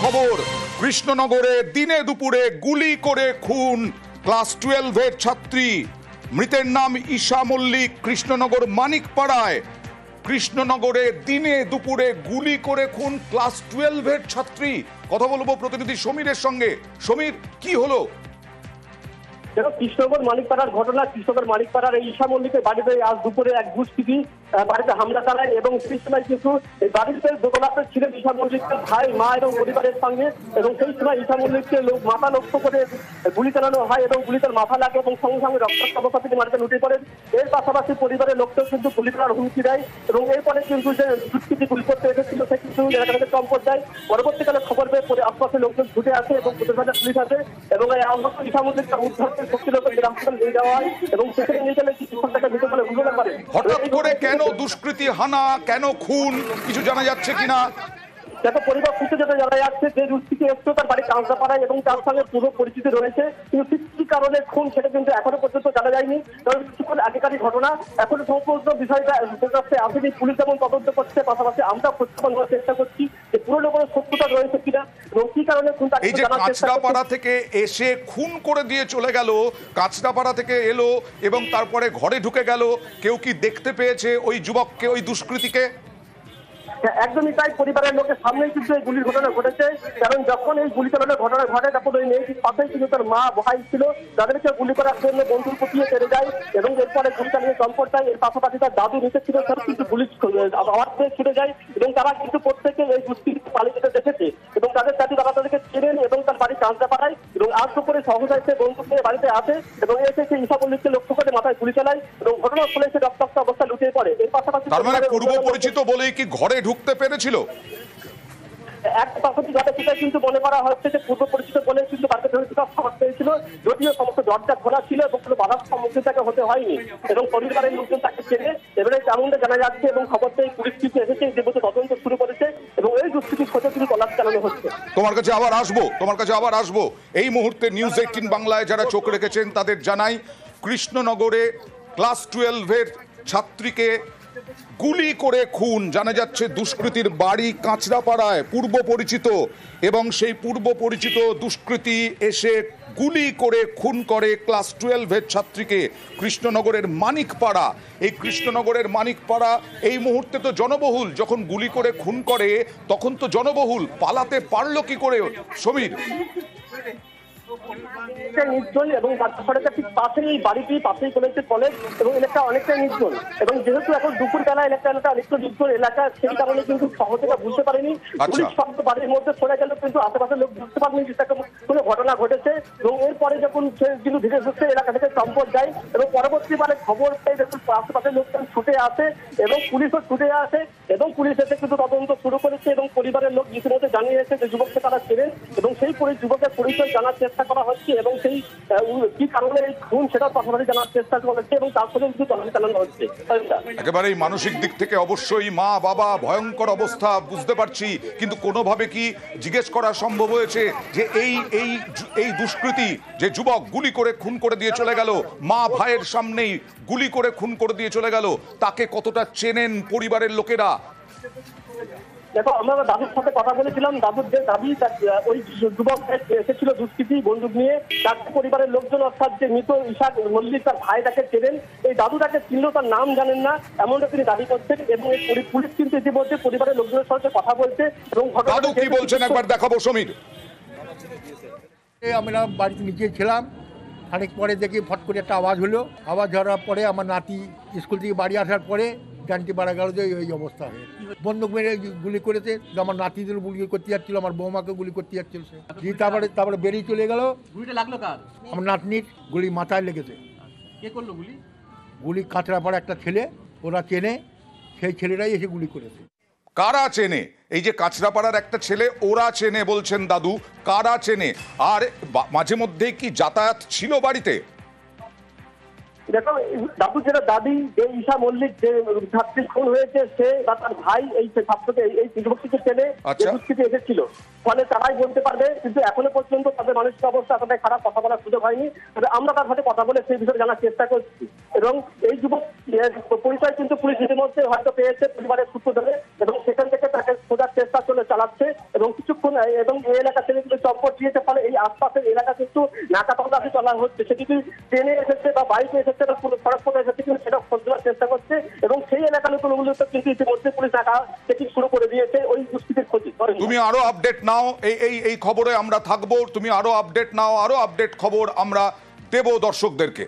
খবর, কৃষ্ণনগরে দিনে দুপুরে গুলি করে খুন ক্লাস 12-এর ছাত্রী। মৃতের নাম ঈশা মল্লিক, কৃষ্ণনগর মানিকপাড়ায়। কৃষ্ণনগরে দিনে দুপুরে গুলি করে খুন ক্লাস 12-এর ছাত্রী। কথা বলবো প্রতিনিধি সমীরের সঙ্গে। সমীর, কি হলো? কৃষ্ণনগর মানিকপাড়ার ঘটনা। কৃষ্ণনগর মানিকপাড়ার এই ঈশা মল্লিকের বাড়িতে আজ দুপুরে এক দুষ্কৃতী বাড়িতে হামলা চালায় এবং সেই সময় কিন্তু এই বাড়িতে দোতলাতে ছিলেন ঈশা মল্লিকের ভাই, মা এবং পরিবারের সঙ্গে। এবং সেই সময় ঈশা মল্লিককে মাথা লক্ষ্য করে গুলি চালানো হয় এবং গুলিতে মাথা লাগে এবং সঙ্গে সঙ্গে রক্তাক্ত অবস্থা থেকে মাটিতে লুটে পড়েন। এর পাশাপাশি পরিবারের লোককেও কিন্তু গুলি করার হুমকি দেয় এবং এরপরে কিন্তু যে দুষ্কৃতী গুলি করতে এসেছিল সে কিন্তু এলাকা থেকে চম্পট দেয়। পরবর্তীকালে খবর পেয়ে পরে আশপাশের লোকজন ছুটে আসে এবং প্রতিবাদের পুলিশ আসে এবং এই আহত ঈশা মল্লিককে উদ্ধার করে গ্রাম থেকে নিয়ে যাওয়া হয় এবং সেখানে নিয়ে গেলে চিকিৎসকটাকে মৃত বলে ঘোষণা করে। হঠাৎ করে কেন দুষ্কৃতী হানা, কেন খুন, কিছু জানা যাচ্ছে কিনা? দেখো, পরিবার সূত্রে যেটা জানা যাচ্ছে যে দুষ্কৃতী এসছে তার বাড়ি কাঁচরাপাড়ায় এবং তার সঙ্গে পুরো পরিচিতি রয়েছে, কিন্তু ঠিক কি কারণে খুন সেটা কিন্তু এখনো পর্যন্ত জানা যায়নি। কারণ কিছুক্ষণ আগেকারই ঘটনা, এখনো সম্পূর্ণ বিষয়টা আসেনি। পুলিশ যেমন তদন্ত করছে, পাশাপাশি আমরা প্রত্যেক চেষ্টা করছি যে পুরো কোনো সত্যতা রয়েছে কিনা এবং কি কারণে খুনটা। এই যে কাঁচরাপাড়া থেকে এসে খুন করে দিয়ে চলে গেল, কাঁচরাপাড়া থেকে এলো এবং তারপরে ঘরে ঢুকে গেল, কেউ কি দেখতে পেয়েছে ওই যুবককে, ওই দুষ্কৃতীকে? একদমই তাই। পরিবারের লোকের সামনেই কিন্তু এই গুলির ঘটনা ঘটেছে। কারণ যখন এই গুলি চালানোর ঘটনা ঘটে তখন ওই মেয়েটির পাশেই কিন্তু তার মা, ভাই ছিল, যাদেরকে গুলি করার জন্য বন্দুক কুপিয়ে চলে যায় এবং এরপরে গুলি চালিয়ে চম্পট দেয়। এর পাশাপাশি তার দাদু নিচে ছিল, তার কিন্তু গুলি আওয়াজ পেয়ে ছুটে যায় এবং তারা কিন্তু প্রত্যেকে এই দুষ্কৃতী পালিয়ে যেতে দেখেছে এবং তাদের চাচি তারা তাদেরকে চেনেন এবং তার বাড়ি কাঁচরাপাড়ায় এবং আজ দুপুরে সহজায় সে বন্দুক নিয়ে বাড়িতে আসে এবং এসে সে ঈশা মল্লিককে লক্ষ্য করে মাথায় গুলি চালায় এবং ঘটনার ফলে সে রক্তাক্ত অবস্থা লুটিয়ে পড়ে। এর পাশাপাশি তার মানে পূর্ব পরিচিত বলেই কি ঘরে ঢুকতে পেরেছিল? এক পাশাপাশি যাদের সেটা কিন্তু মনে করা হচ্ছে যে পূর্ব পরিচিত বলে কিন্তু বাড়িতে খবর পেয়েছিল, যদিও সমস্ত দরজা খোলা ছিল এবং কোনো বাধার সম্মুখীন তাকে হতে হয়নি এবং পরিবারের লোকজন তাকে চেনে। এবারে তেমনটা জানা যাচ্ছে এবং খবর পেয়ে পুলিশ কিন্তু এসেছে, যে তদন্ত শুরু করেছে এবং এই দুষ্কৃতির খোঁজে কিন্তু তল্লাশ চালানো হচ্ছে। তোমার কাছে আবার আসবো। এই মুহূর্তে নিউজ 18 বাংলায় যারা চোখ রেখেছেন তাদের জানাই, কৃষ্ণনগরে ক্লাস 12-এর ছাত্রীকে গুলি করে খুন। জানা যাচ্ছে দুষ্কৃতীর বাড়ি কাঁচরাপাড়ায়, পূর্ব পরিচিত, এবং সেই পূর্ব পরিচিত দুষ্কৃতী এসে গুলি করে খুন করে ক্লাস 12-এর ছাত্রীকে কৃষ্ণনগরের মানিকপাড়া। এই কৃষ্ণনগরের মানিকপাড়া এই মুহূর্তে তো জনবহুল। যখন গুলি করে খুন করে তখন তো জনবহুল, পালাতে পারলো কি করে সমীর? নির্জন এবং সড়কের ঠিক পাশেই এই বাড়িটি, পাশেই কলেজ এবং এলাকা অনেকটাই নির্জন এবং যেহেতু এখন দুপুর বেলা এলাকা অনেকটা নির্জন এলাকা, সেই কারণে কিন্তু সহজে বুঝতে পারেনি। পুলিশ শব্দ বাড়ির মধ্যে সরে গেল কিন্তু আশেপাশের লোক বুঝতে পারেনি যে তাকে কোনো ঘটনা ঘটেছে এবং এরপরে যখন সে কিন্তু ধীরে ধীরে এলাকা থেকে চম্পট যায় এবং পরবর্তীকালে খবর পেয়ে যখন আশেপাশের লোকজন ছুটে আসে এবং পুলিশও ছুটে আসে এবং পুলিশ এসে কিন্তু তদন্ত শুরু করেছে এবং পরিবারের লোক ইতিমধ্যে জানিয়েছে যে যুবককে তারা চেনেন এবং সেই যুবকের পরিচয় জানার চেষ্টা করা হচ্ছে এবং সেই কি কারণে এই খুন সেটা পাশাপাশি জানার চেষ্টা করেছে এবং তার ফলে কিন্তু তদন্ত চালানো হচ্ছে। একেবারেই মানসিক দিক থেকে অবশ্যই মা বাবা ভয়ঙ্কর অবস্থা বুঝতে পারছি, কিন্তু কোনোভাবে কি জিজ্ঞেস করা সম্ভব হয়েছে যে এই দুষ্কৃতী যে যুবক গুলি করে খুন করে দিয়ে চলে গেল, মা ভাইয়ের সামনেই গুলি করে খুন করে দিয়ে চলে গেল, তাকে কতটা চেনেন পরিবারের লোকেরা? দেখো, আমরা দাদুর সাথে কথা বলেছিলাম। দাদুর যে দাবি, ওই যুবক এসেছিল দুষ্কৃতী বন্দুক নিয়ে, তার পরিবারের লোকজন অর্থাৎ যে মৃত ঈশা মল্লিক তার ভাই তাকে চেনেন, এই দাদু তাকে চিনলেও তার নাম জানেন না, এমনটা তিনি দাবি করছেন এবং পুলিশ কিন্তু ইতিমধ্যে পরিবারের লোকজনের সঙ্গে কথা বলছে এবং দাদু কি বলছেন একবার দেখাবো সমীর। আমরা বাড়িতে নিচে ছিলাম, খানিক পরে দেখি ফট করে একটা আওয়াজ হলো। আওয়াজ হওয়ার পরে আমার নাতি স্কুল থেকে বাড়ি আসার পরে জানতে পারা গেল যে এই অবস্থা হয়ে বন্দুক মেরে গুলি করেছে। আমার নাতিদের গুলি করতে যাচ্ছিল, আমার বৌমাকে গুলি করতে যাচ্ছিল সে। তারপরে বেরিয়ে চলে গেল। গুলিটা লাগলো কার? আমার নাতনির গুলি মাথায় লেগেছে। কে করলো গুলি? গুলি কাঁচরাপাড়া একটা ছেলে, ওরা চেনে, সেই ছেলেরাই এসে গুলি করেছে। কারা চেনে? এই যে কাঁচরাপাড়ার একটা ছেলে, ওরা চেনে বলছেন দাদু, কারা চেনে? আর মাঝে মধ্যে কি যাতায়াত ছিল বাড়িতে? দেখো দাদু যেটা দাদি যে ঈশা মল্লিক যে ছাত্রী খুন হয়েছে সে বা তার ভাই এই ছাত্রকে এই যুবকটিকে চেনে দুষ্কৃতি এসেছিল, ফলে তারাই বলতে পারবে। কিন্তু এখনো পর্যন্ত তাদের মানসিক অবস্থা এতটাই খারাপ, কথা বলার সুযোগ হয়নি। তবে আমরা তার সাথে কথা বলে সেই বিষয়ে জানার চেষ্টা করছি এবং এই যুবক পরিচয় কিন্তু পুলিশ ইতিমধ্যে হয়তো পেয়েছে পরিবারের সূত্র ধরে এবং সেখান থেকে তাকে খোঁজার চেষ্টা চালাচ্ছে এবং কিছুক্ষণ এবং এই এলাকা থেকে কিন্তু চম্পট দিয়েছে, ফলে এই আশপাশের এলাকা কিন্তু নাকা তল্লাশি চলা হচ্ছে। সে যদি ট্রেনে এসেছে বা বাইকে এসেছে বা কোনো সড়ক পথে এসেছে কিন্তু সেটা খোঁজ দেওয়ার চেষ্টা করছে এবং সেই এলাকার লোকগুলোতে কিন্তু ইতিমধ্যে পুলিশ নাকা চেকিং শুরু করে দিয়েছে ওই দুষ্কৃতির খোঁজে। তুমি আরো আপডেট নাও, এই খবরে আমরা থাকবো। তুমি আরো আপডেট নাও, আরো আপডেট খবর আমরা দেব দর্শকদেরকে।